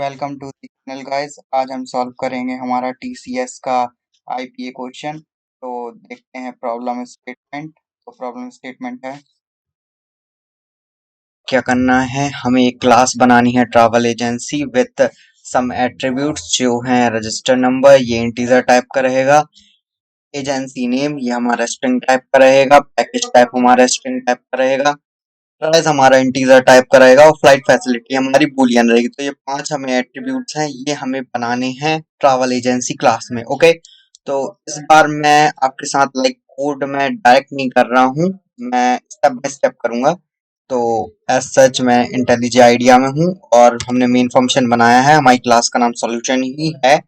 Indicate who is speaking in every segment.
Speaker 1: Welcome to the channel guys. आज हम solve करेंगे हमारा टीसीएस का आईपीए क्वेश्चन। तो देखते हैं प्रॉब्लम स्टेटमेंट। तो प्रॉब्लम स्टेटमेंट है, क्या करना है, हमें एक क्लास बनानी है travel agency with some attributes जो हैं रजिस्टर नंबर, ये इंटीजर टाइप का रहेगा। एजेंसी नेम ये हमारा स्ट्रिंग टाइप का रहेगा। पैकेज टाइप हमारा स्ट्रिंग टाइप का रहेगा। प्राइस हमारा इंटीजर टाइप का रहेगा और फ्लाइट फैसिलिटी हमारी बूलियन रहेगी। तो ये 5 हमें एट्रीब्यूट्स हैं, ये हमें बनाने हैं ट्रैवल एजेंसी क्लास में। ओके, तो इस बार मैं आपके साथ कोड में डायरेक्ट नहीं कर रहा हूँ, मैं स्टेप बाय स्टेप करूंगा। तो एज सच मैं इंटेलिजेंट आइडिया में हूँ और हमने मेन फंक्शन बनाया है, हमारी क्लास का नाम सॉल्यूशन ही है।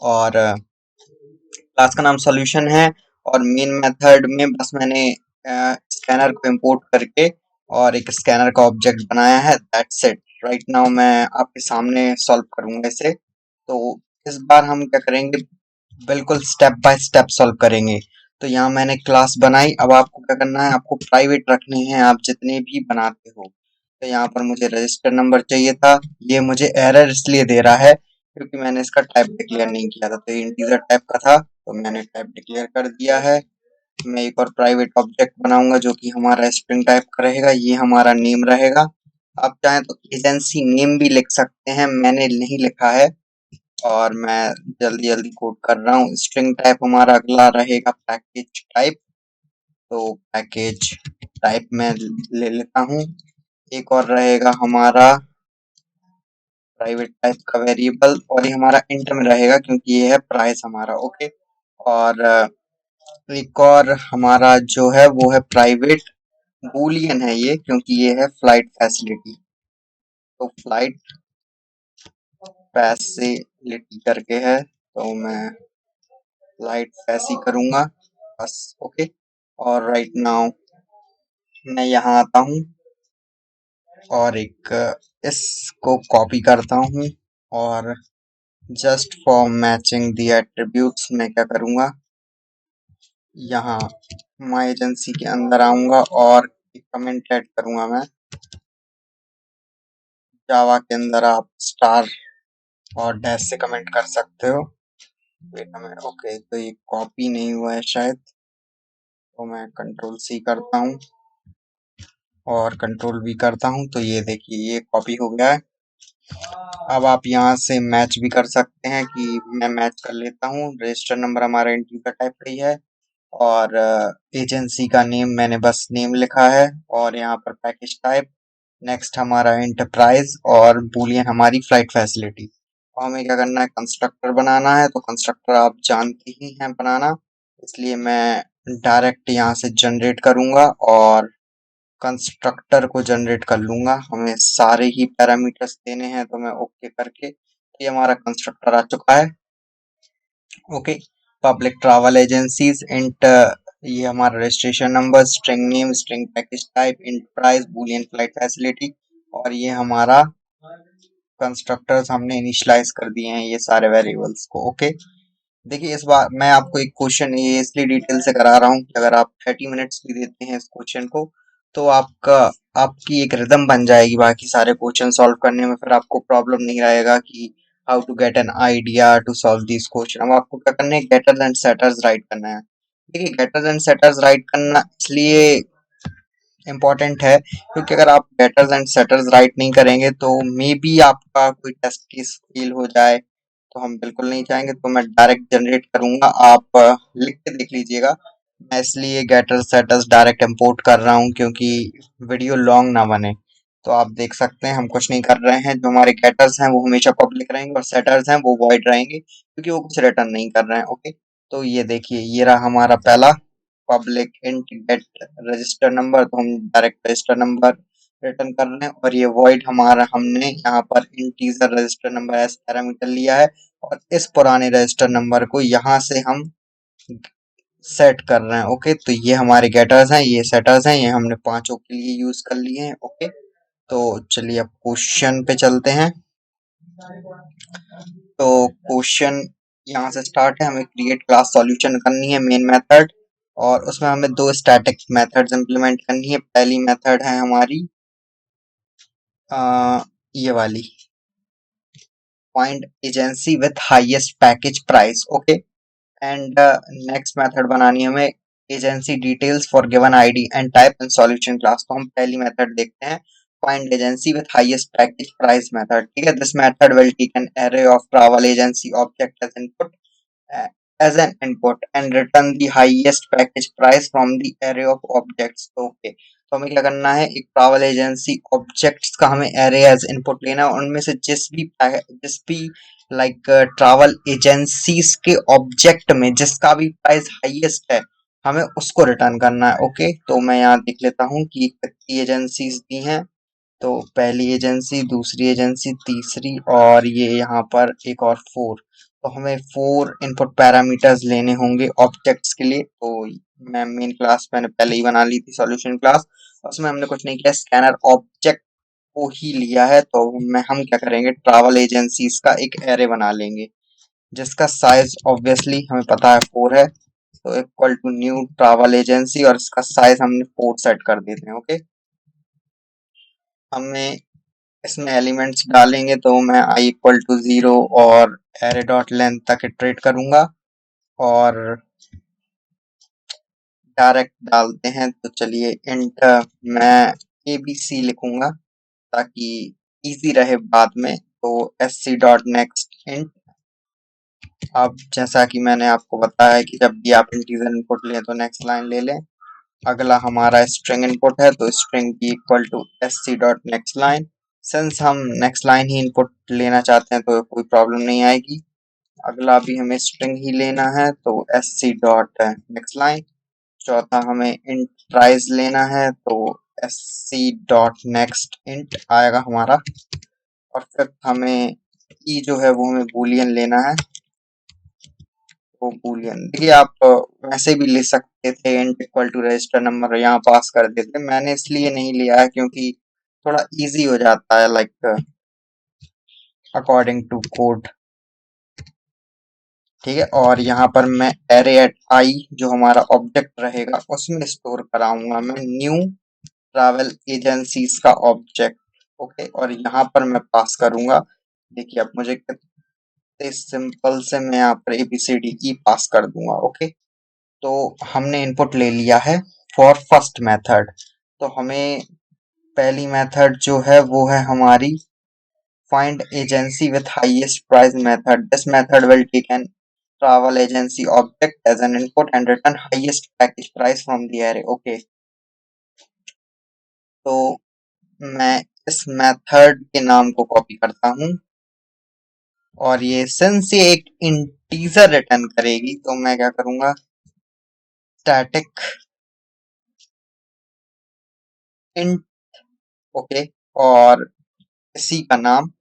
Speaker 1: और क्लास का नाम सॉल्यूशन है और मेन मेथड में बस मैंने स्कैनर को इंपोर्ट करके और एक स्कैनर का ऑब्जेक्ट बनाया है। That's it. राइट नाउ मैं आपके सामने सॉल्व करूंगा इसे। तो इस बार हम क्या करेंगे, बिल्कुल स्टेप बाय स्टेप सॉल्व करेंगे। तो यहाँ मैंने क्लास बनाई, अब आपको क्या करना है, आपको प्राइवेट रखने हैं आप जितने भी बनाते हो। तो यहाँ पर मुझे रजिस्टर नंबर चाहिए था, ये मुझे एरर इसलिए दे रहा है क्योंकि मैंने इसका टाइप डिक्लेयर नहीं किया था। तो ये इंटीजर टाइप का था तो मैंने टाइप डिक्लेयर कर दिया है। मैं एक और प्राइवेट ऑब्जेक्ट बनाऊंगा जो कि हमारा स्ट्रिंग टाइप का रहेगा, ये हमारा नेम रहेगा। आप चाहें तो एजेंसी नेम भी लिख सकते हैं, मैंने नहीं लिखा है और मैं जल्दी जल्दी कोड कर रहा हूँ। स्ट्रिंग टाइप हमारा अगला रहेगा पैकेज टाइप। तो पैकेज टाइप में ले लेता हूँ। एक और रहेगा हमारा प्राइवेट टाइप का वेरिएबल और ये हमारा इंट में रहेगा क्योंकि ये है प्राइस हमारा। ओके, और एक और हमारा जो है वो है प्राइवेट बूलियन है ये, क्योंकि ये है फ्लाइट फैसिलिटी। तो फ्लाइट फैसिलिटी करके है तो मैं फ्लाइट फैसी करूंगा बस। ओके, और राइट नाउ मैं यहाँ आता हूँ और एक इसको कॉपी करता हूँ और just for matching the attributes मैं क्या करूंगा, यहाँ माई एजेंसी के अंदर आऊंगा और एक कमेंट ऐड करूंगा। मैं जावा के अंदर आप स्टार और डैश से कमेंट कर सकते हो। वेट अ मिनट, ओके, तो ये कॉपी नहीं हुआ है शायद, तो मैं कंट्रोल सी करता हूँ और कंट्रोल वी करता हूँ। तो ये देखिए ये कॉपी हो गया है। अब आप यहाँ से मैच भी कर सकते हैं कि मैं मैच कर लेता हूँ। रजिस्टर नंबर हमारा इंटीजर टाइप का ही है और एजेंसी का नेम मैंने बस नेम लिखा है और यहाँ पर पैकेज टाइप, नेक्स्ट हमारा एंटरप्राइज और बूलियन हमारी फ्लाइट फैसिलिटी। और हमें क्या करना है, कंस्ट्रक्टर बनाना है। तो कंस्ट्रक्टर आप जानते ही हैं बनाना, इसलिए मैं डायरेक्ट यहाँ से जनरेट करूंगा और कंस्ट्रक्टर को जनरेट कर लूंगा। हमें सारे ही पैरामीटर्स देने हैं तो मैं ओके करके, ये हमारा कंस्ट्रक्टर आ चुका है। Okay, public travel agencies int, ये हमारा registration number, string name, string package type, int price, Boolean flight facility, और ये हमारा कंस्ट्रक्टर्स हमने इनिशियलाइज कर दिए हैं ये सारे वेरिएबल्स को। ओके, देखिए इस बार मैं आपको एक क्वेश्चन ये इसलिए डिटेल से करा रहा हूँ कि अगर आप 30 मिनट्स भी देते हैं इस क्वेश्चन को तो आपकी एक रिदम बन जाएगी बाकी सारे क्वेश्चन सॉल्व करने में। फिर आपको प्रॉब्लम नहीं रहेगा कि how to get an idea to solve this question. अब आपको क्या करना है, गेटर्स एंड सेटर्स राइट करना है। देखिए गेटर्स एंड सेटर्स राइट करना इसलिए इम्पोर्टेंट है क्योंकि अगर आप गेटर्स एंड सेटर्स राइट नहीं करेंगे तो मे बी आपका कोई टेस्ट केस फेल हो जाए, तो हम बिल्कुल नहीं चाहेंगे। तो मैं डायरेक्ट जनरेट करूंगा, आप लिख के देख लीजिएगा। मैं इसलिए गेटर्स सेटर्स डायरेक्ट इंपोर्ट कर रहा हूँ क्योंकि वीडियो लॉन्ग ना बने। तो आप देख सकते हैं हम कुछ नहीं कर रहे हैं, जो हमारे गेटर्स हैं वो हमेशा पब्लिक रहेंगे और सेटर्स हैं वो वॉइड रहेंगे क्योंकि वो कुछ रिटर्न नहीं कर रहे हैं। ओके, तो ये देखिए ये रहा हमारा पहला public int get register number, तो हम डायरेक्ट रजिस्टर नंबर रिटर्न कर रहे हैं। और ये वॉइड हमारा हमने यहाँ पर integer register number as parameter लिया है और इस पुराने रजिस्टर नंबर को यहाँ से हम सेट कर रहे हैं। ओके, तो ये हमारे गेटर्स हैं, ये सेटर्स हैं, ये हमने पांचों के लिए यूज कर लिए हैं। ओके, तो चलिए अब क्वेश्चन पे चलते हैं। तो क्वेश्चन यहाँ से स्टार्ट है, हमें क्रिएट क्लास सॉल्यूशन करनी है मेन मेथड, और उसमें हमें दो स्टैटिक मेथड्स इंप्लीमेंट करनी है। पहली मेथड है हमारी ये वाली, find agency with highest package price, okay. And next method बनानी है हमें agency details for given ID and type and solution class. तो हम पहली मेथड देखते हैं, find agency with highest package price method, ठीक है। This method will take an array of travel agency object as input as an input and return the highest package price from the array of objects, okay. तो हमें क्या करना है, एक travel agency objects का हमें एरे एज इनपुट लेना है, उनमें से जिस भी लाइक ट्रैवल एजेंसीज के ऑब्जेक्ट में जिसका भी प्राइस हाईएस्ट है हमें उसको रिटर्न करना है, ओके। तो मैं यहाँ देख लेता हूँ कि कितनी एजेंसीज दी हैं। तो पहली एजेंसी, दूसरी एजेंसी, तीसरी और ये यहाँ पर एक और 4। तो हमें 4 इनपुट पैरामीटर्स लेने होंगे ऑब्जेक्ट्स के लिए। तो मैं मेन क्लास मैंने पहले ही बना ली थी सॉल्यूशन क्लास, उसमें हमने कुछ नहीं किया, स्कैनर ऑब्जेक्ट को ही लिया है। तो हम क्या करेंगे, ट्रैवल एजेंसीज का एक एरे बना लेंगे जिसका साइज ऑब्वियसली हमें पता है 4 है। तो equal to new travel agency और इसका साइज हमने 4 सेट कर देते हैं, ओके। हमें इसमें एलिमेंट्स डालेंगे तो मैं i इक्वल टू 0 और एरे डॉट लेंथ तक इटरेट करूंगा और डायरेक्ट डालते हैं। तो चलिए इंट मैं abc लिखूंगा ताकि इजी रहे बाद में। तो sc डॉट नेक्स्ट इंट। अब जैसा कि मैंने आपको बताया कि जब भी आप इंटीजर इनपुट लें तो नेक्स्ट लाइन ले लें। अगला हमारा स्ट्रिंग इनपुट है तो स्ट्रिंग की equal to sc dot next line. Since हम नेक्स्ट लाइन ही इनपुट लेना चाहते हैं तो कोई प्रॉब्लम नहीं आएगी। अगला भी हमें स्ट्रिंग ही लेना है तो sc डॉट नेक्स्ट लाइन। चौथा हमें इंट प्राइस लेना है तो sc डॉट नेक्स्ट इंट आएगा हमारा। और फिर हमें ई जो है वो हमें बूलियन लेना है, वो बूलियन देखिए आप वैसे भी ले सकते थे, int equal to register number यहाँ पास कर देते। मैंने इसलिए नहीं लिया है क्योंकि थोड़ा इजी हो जाता है लाइक अकॉर्डिंग टू कोड, ठीक है। और यहाँ पर मैं एरे एट आई जो हमारा ऑब्जेक्ट रहेगा उसमें स्टोर कराऊंगा मैं न्यू ट्रैवल एजेंसीज का ऑब्जेक्ट, ओके। और यहाँ पर मैं पास करूंगा, देखिए अब मुझे कितने सिंपल से मैं यहाँ पर ABCDE पास कर दूंगा, ओके। तो हमने इनपुट ले लिया है फॉर फर्स्ट मेथड। तो हमें पहली मेथड जो है वो है हमारी find agency with highest price method. This method will take an travel agency object as an input and return highest package price from the array, okay। तो मैं इस मेथड के नाम को कॉपी करता हूँ और ये सिंस ये एक इंटीजर रिटर्न करेगी तो मैं क्या करूंगा, स्टैटिक इंट, ओके। और इसी का नाम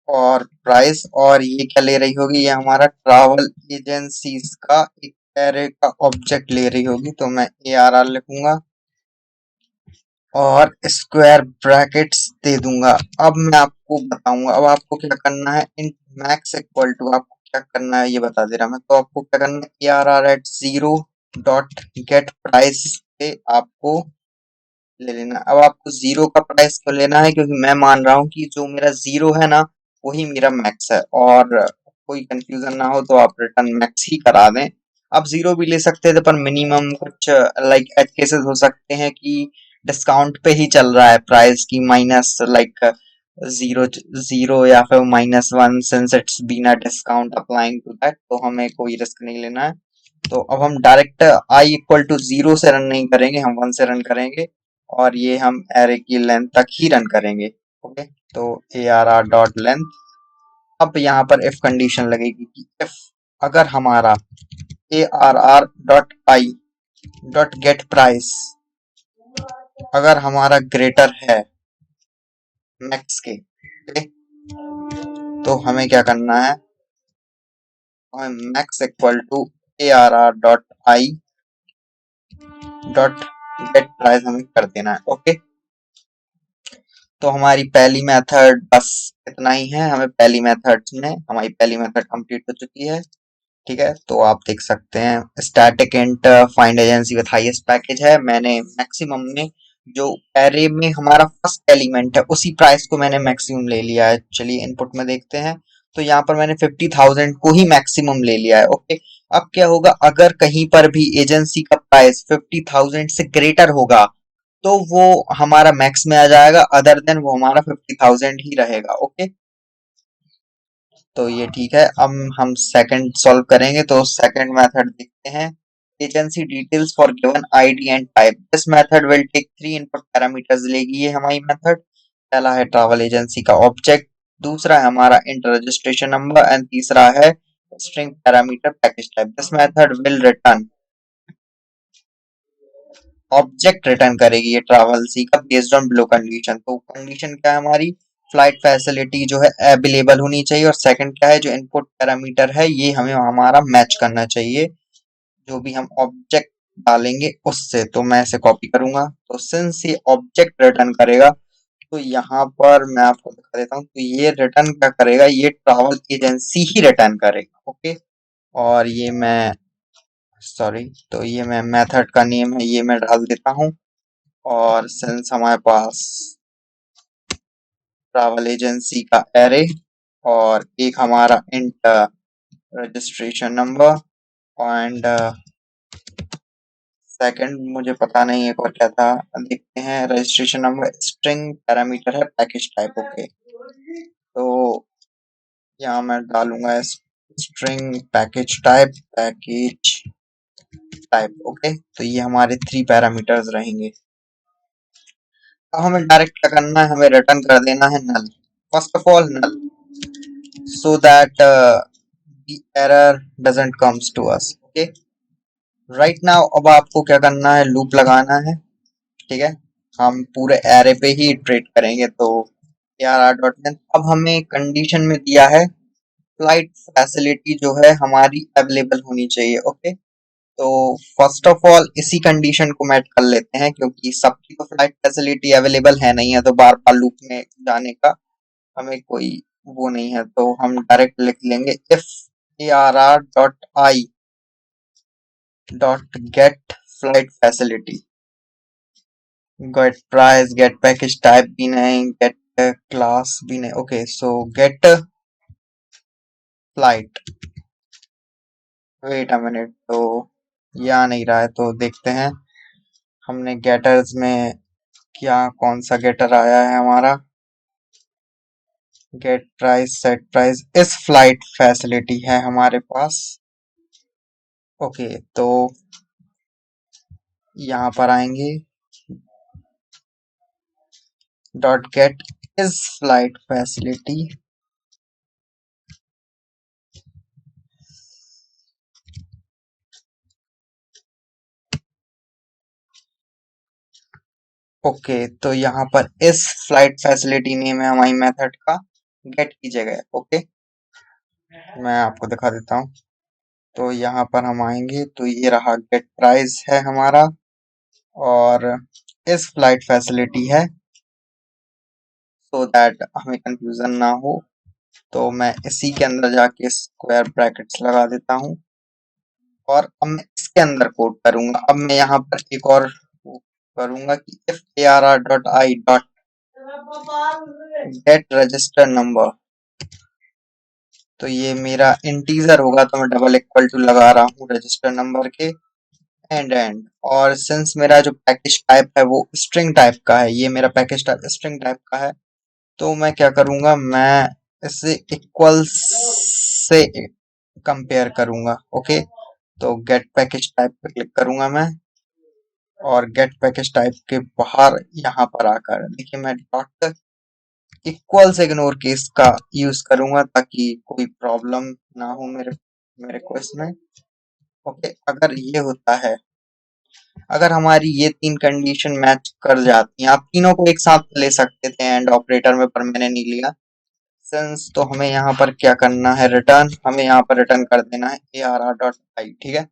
Speaker 1: और प्राइस, और ये क्या ले रही होगी, ये हमारा ट्रैवल एजेंसीज का एक एरे का ऑब्जेक्ट ले रही होगी। तो मैं ARR लिखूंगा और स्क्वायर ब्रैकेट्स दे दूंगा। अब मैं आपको बताऊंगा, अब आपको क्या करना है, इन मैक्स इक्वल टू आपको क्या करना है ये बता दे रहा मैं। तो आपको क्या करना है, ARR at 0 dot get price पे आपको ले लेना। अब आपको 0 का प्राइस क्यों लेना है, क्योंकि मैं मान रहा हूँ कि जो मेरा 0 है ना वही मेरा मैक्स है, और कोई कंफ्यूजन ना हो तो आप रिटर्न मैक्स ही करा दें। आप 0 भी ले सकते थे पर मिनिमम कुछ लाइक एज केसेस हो सकते हैं कि डिस्काउंट पे ही चल रहा है प्राइस की माइनस लाइक 0 या फिर -1 since it's been a discount applying to that, तो हमें कोई रिस्क नहीं लेना है। तो अब हम डायरेक्ट i इक्वल टू 0 से रन नहीं करेंगे, हम 1 से रन करेंगे और ये हम एरे की लेंथ तक ही रन करेंगे, ओके। तो ARR डॉट लेंथ। अब यहाँ पर इफ कंडीशन लगेगी कि इफ अगर हमारा ARR dot I dot get price अगर हमारा ग्रेटर है मैक्स के, okay? तो हमें क्या करना है, हमें max equal to ARR dot I dot get price हमें कर देना है, ओके। तो हमारी पहली मेथड बस इतना ही है, हमें पहली मेथड में हमारी पहली मेथड कंप्लीट हो चुकी है, ठीक है। तो आप देख सकते हैं static int find agency with highest package है, मैंने मैक्सिमम में जो एरे में हमारा फर्स्ट एलिमेंट है उसी प्राइस को मैंने मैक्सिमम ले लिया है। चलिए इनपुट में देखते हैं, तो यहाँ पर मैंने 50,000 को ही मैक्सिमम ले लिया है। ओके, अब क्या होगा, अगर कहीं पर भी एजेंसी का प्राइस 50,000 से ग्रेटर होगा तो वो हमारा मैक्स में आ जाएगा, अदर देन वो हमारा 50,000 ही रहेगा। ओके, तो ये ठीक है। अब हम सेकंड सॉल्व करेंगे, तो सेकंड मेथड देखते हैं। Agency details for given ID and type, this method will take 3 input parameters लेगी ये हमारी मेथड। पहला है ट्रैवल एजेंसी का ऑब्जेक्ट, दूसरा है हमारा इंटर रजिस्ट्रेशन नंबर एंड तीसरा है string parameter package type. This method will return object return करेगी ये ट्रैवल सी का बेस्ड ऑन बिलो कंडीशन। तो कंडीशन क्या है हमारी, फ्लाइट फैसिलिटी जो है अवेलेबल होनी चाहिए, और सेकंड क्या है, जो इनपुट पैरामीटर है ये हमें हमारा मैच करना चाहिए जो भी हम ऑब्जेक्ट डालेंगे उससे। तो मैं इसे कॉपी करूंगा, तो सिंस ये ऑब्जेक्ट रिटर्न करेगा तो यहाँ पर मैं आपको दिखा देता हूँ, तो ये रिटर्न क्या करेगा, ये ट्रैवल एजेंसी ही रिटर्न करेगा। ओके, और ये मैं सॉरी, तो ये मैं मेथड का नेम है ये मैं डाल देता हूँ। और सिंस हमारे पास ट्रैवल एजेंसी का एरे और एक हमारा inter registration number and second मुझे पता नहीं एक और क्या था, देखते हैं। रजिस्ट्रेशन नंबर स्ट्रिंग पैरामीटर है पैकेज टाइप। ओके, तो यहाँ मैं डालूंगा स्ट्रिंग पैकेज टाइप। ओके, तो ये हमारे 3 पैरामीटर्स रहेंगे। अब हमें डायरेक्ट क्या करना है, हमें रिटर्न कर देना है null, first of all null, so that the error doesn't comes to us. Okay, right now अब आपको क्या करना है, लूप लगाना है। ठीक है, हम पूरे एरे पे ही इटरेट करेंगे। तो ARR.length, अब हमें कंडीशन में दिया है फ्लाइट फैसिलिटी जो है हमारी अवेलेबल होनी चाहिए। ओके, तो फर्स्ट ऑफ ऑल इसी कंडीशन को मैच कर लेते हैं, क्योंकि सबकी तो फ्लाइट फैसिलिटी अवेलेबल है नहीं है, तो बार बार लूप में जाने का हमें कोई वो नहीं है। तो हम डायरेक्ट लिख लेंगे if ARR.I dot get flight facility, get price, get package type भी नहीं, गेट क्लास भी नहीं। Okay, so get flight, wait a minute, तो ये आ नहीं रहा है, तो देखते हैं हमने गेटर्स में क्या कौन सा गेटर आया है हमारा। गेट प्राइस सेट प्राइस इस फ्लाइट फैसिलिटी है हमारे पास। ओके, तो यहाँ पर आएंगे, डॉट गेट इस फ्लाइट फैसिलिटी। ओके, तो यहाँ पर इस फ्लाइट फैसिलिटी नेम है हमारी मेथड का गेट की जगह। ओके, मैं आपको दिखा देता हूँ, तो यहाँ पर हम आएंगे, तो ये रहा गेट प्राइस है हमारा, और इस फ्लाइट फैसिलिटी है, सो दैट हमें कंफ्यूजन ना हो। तो मैं इसी के अंदर जाके स्क्वायर ब्रैकेट्स लगा देता हूँ, और अब मैं इसके अंदर कोड करूंगा। अब मैं यहाँ पर एक और करूंगा कि if ARR.I dot gate register number, तो ये मेरा इंटीजर होगा, तो मैं डबल इक्वल टू लगा रहा हूँ रजिस्टर नंबर के एंड। और सिंस मेरा जो पैकेज टाइप है वो स्ट्रिंग टाइप का है, ये मेरा पैकेज टाइप स्ट्रिंग टाइप का है, तो मैं क्या करूंगा, मैं इससे इक्वल्स से कंपेयर करूंगा। ओके, तो गेट पैकेज टाइप पे क्लिक करूंगा मैं, और गेट पैकेज टाइप के बाहर यहाँ पर आकर देखिए मैं डॉट इक्वल से इग्नोर केस का यूज करूंगा, ताकि कोई प्रॉब्लम ना हो मेरे मेरे को इसमें। ओके, अगर ये होता है, अगर हमारी ये 3 कंडीशन मैच कर जाती हैं, आप तीनों को एक साथ ले सकते थे एंड ऑपरेटर में, पर मैंने नहीं लिया सिंस। तो हमें यहाँ पर क्या करना है, रिटर्न, हमें यहाँ पर रिटर्न कर देना है ARR.I। ठीक है,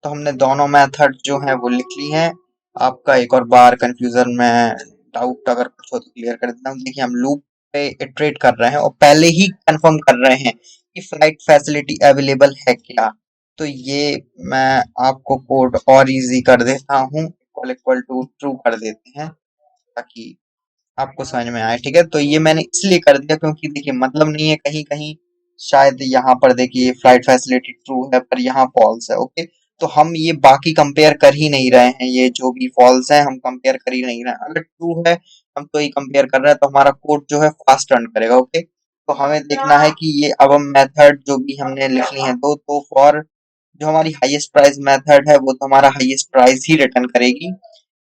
Speaker 1: तो हमने दोनों मेथड जो है वो लिख ली हैं। आपका एक और बार कंफ्यूजन में डाउट अगर कुछ हो तो क्लियर कर देता हूँ। देखिए हम लूप पे इटरेट कर रहे हैं और पहले ही कंफर्म कर रहे हैं कि फ्लाइट फैसिलिटी अवेलेबल है क्या। तो ये मैं आपको कोड और इजी कर देता हूँ, इक्वल इक्वल टू ट्रू कर देते हैं। ताकि आपको समझ में आए। ठीक है, तो ये मैंने इसलिए कर दिया क्योंकि देखिए मतलब नहीं है, कहीं कहीं शायद यहाँ पर देखिए फ्लाइट फैसिलिटी ट्रू है पर यहाँ फॉल्स है। ओके, तो हम ये बाकी कंपेयर कर ही नहीं रहे हैं, ये जो भी फॉल्स है हम कंपेयर कर ही नहीं रहे हैं। अगर ट्रू है हम तो ये कंपेयर कर रहे हैं, तो हमारा कोड जो है फास्ट रन करेगा। ओके, तो हमें देखना है कि ये अब हम मेथड जो भी हमने लिख ली है तो फॉर जो हमारी हाईएस्ट प्राइस मेथड है वो तो हमारा हाईएस्ट प्राइस ही रिटर्न करेगी,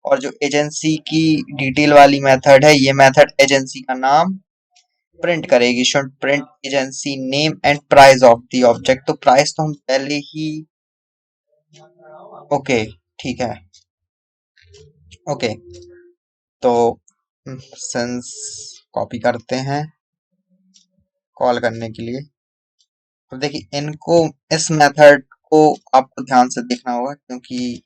Speaker 1: और जो एजेंसी की डिटेल वाली मेथड है ये मेथड एजेंसी का नाम प्रिंट करेगी। Should print agency name and price of the object. तो प्राइस तो हम पहले ही, ओके ठीक है, ओके तो सेंस कॉपी करते हैं कॉल करने के लिए। अब देखिए इनको, इस मेथड को आपको ध्यान से देखना होगा क्योंकि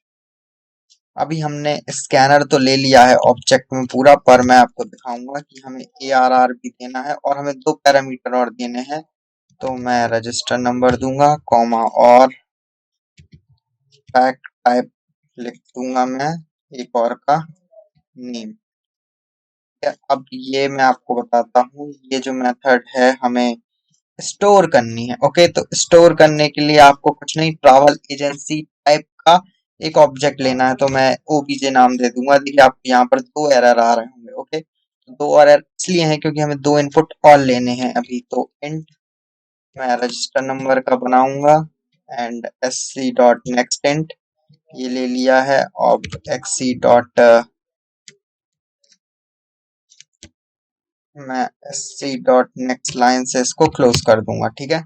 Speaker 1: अभी हमने स्कैनर तो ले लिया है ऑब्जेक्ट में पूरा, पर मैं आपको दिखाऊंगा कि हमें ARR भी देना है और हमें दो पैरामीटर और देने हैं। तो मैं रजिस्टर नंबर दूंगा कॉमा और पैक टाइप लिख दूंगा मैं एक और का नेम। अब ये मैं आपको बताता हूँ, ये जो मेथड है हमें स्टोर करनी है। ओके, तो स्टोर करने के लिए आपको कुछ नहीं, ट्रैवल एजेंसी टाइप का एक ऑब्जेक्ट लेना है। तो मैं OBJ नाम दे दूंगा। देखिए आपको यहाँ पर दो एरर आ रहे होंगे। ओके, तो दो एरर इसलिए हैं क्योंकि हमें दो इनपुट और लेने हैं अभी। तो इंट मैं रजिस्टर नंबर का बनाऊंगा and sc dot next int ये ले लिया है, और xc डॉट मैं sc डॉट नेक्स्ट लाइन से इसको क्लोज कर दूंगा। ठीक है,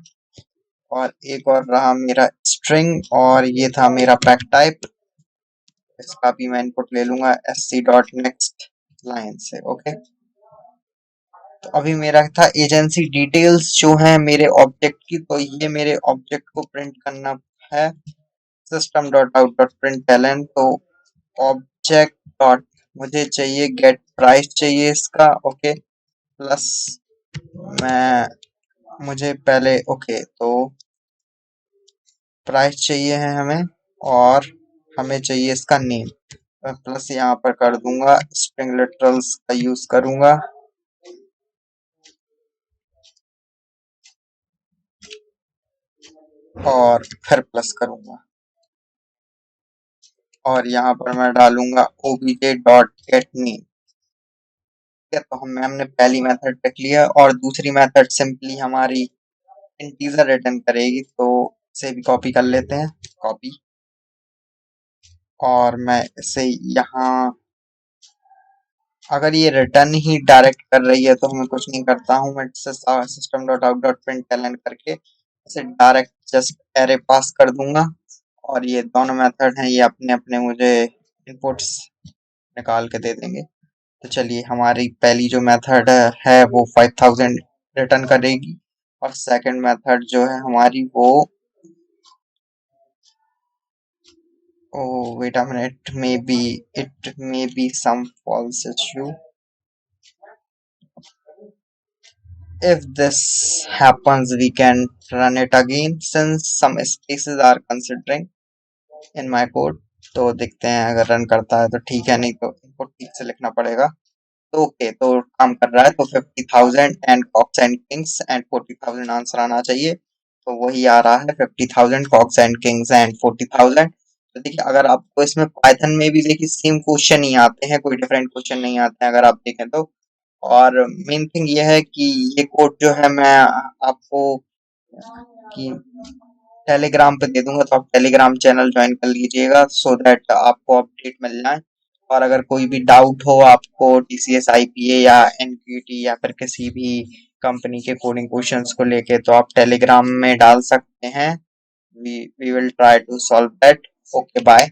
Speaker 1: और एक और रहा मेरा स्ट्रिंग और ये था मेरा पैक टाइप, इसका भी मैं इनपुट ले लूंगा sc डॉट नेक्स्ट लाइन से। ओके, तो अभी मेरा था एजेंसी डिटेल्स जो है मेरे ऑब्जेक्ट की, तो ये मेरे ऑब्जेक्ट को प्रिंट करना है system dot out dot print L N. तो ऑब्जेक्ट डॉट मुझे चाहिए गेट प्राइस चाहिए इसका। ओके, प्लस मैं मुझे पहले, ओके तो प्राइस चाहिए है हमें और हमें चाहिए इसका नेम, प्लस यहाँ पर कर दूंगा स्ट्रिंग लिटरल्स का यूज करूंगा और फिर प्लस करूंगा, और यहाँ पर मैं डालूंगा obj डॉट गेट नेम। तो हमने पहली मेथड रख लिया और दूसरी मेथड सिंपली हमारी इंटीजर रिटर्न करेगी। तो इसे भी कॉपी कर लेते हैं, कॉपी, और मैं इसे यहाँ, अगर ये रिटर्न ही डायरेक्ट कर रही है तो हमें कुछ नहीं करता हूँ, मैं system dot out dot println करके इसे डायरेक्ट जस्ट एरे पास कर दूंगा, और ये दोनों मेथड हैं ये अपने अपने मुझे इनपुट्स निकाल के दे देंगे। तो चलिए हमारी पहली जो मेथड है वो 5000 रिटर्न करेगी, और सेकंड मेथड जो है हमारी वो, oh wait a minute, it may be some false issue. If this happens we can run it again since some spaces are considering in my code। तो देखते हैं अगर रन करता है तो ठीक है, नहीं तो इनको ठीक से लिखना पड़ेगा। तो ओके, तो काम कर रहा है। तो 50,000 and Cox and Kings and 40,000 answer आना चाहिए। तो वही आ रहा है 50,000 कॉक्स एंड किंग्स एंड 40,000। तो देखिए अगर आपको इसमें पाइथन में भी देखिए सेम क्वेश्चन ही आते हैं, कोई डिफरेंट क्वेश्चन नहीं आते हैं अगर आप देखें तो। और मेन थिंग ये है कि ये कोड जो है मैं आपको कि टेलीग्राम पे दे दूंगा, तो आप टेलीग्राम चैनल ज्वाइन कर लीजिएगा सो दैट आपको अपडेट मिल जाए। और अगर कोई भी डाउट हो आपको TCS IPA या NQT या फिर किसी भी कंपनी के कोडिंग क्वेश्चंस को लेके, तो आप टेलीग्राम में डाल सकते हैं। We will try to solve that. Okay bye.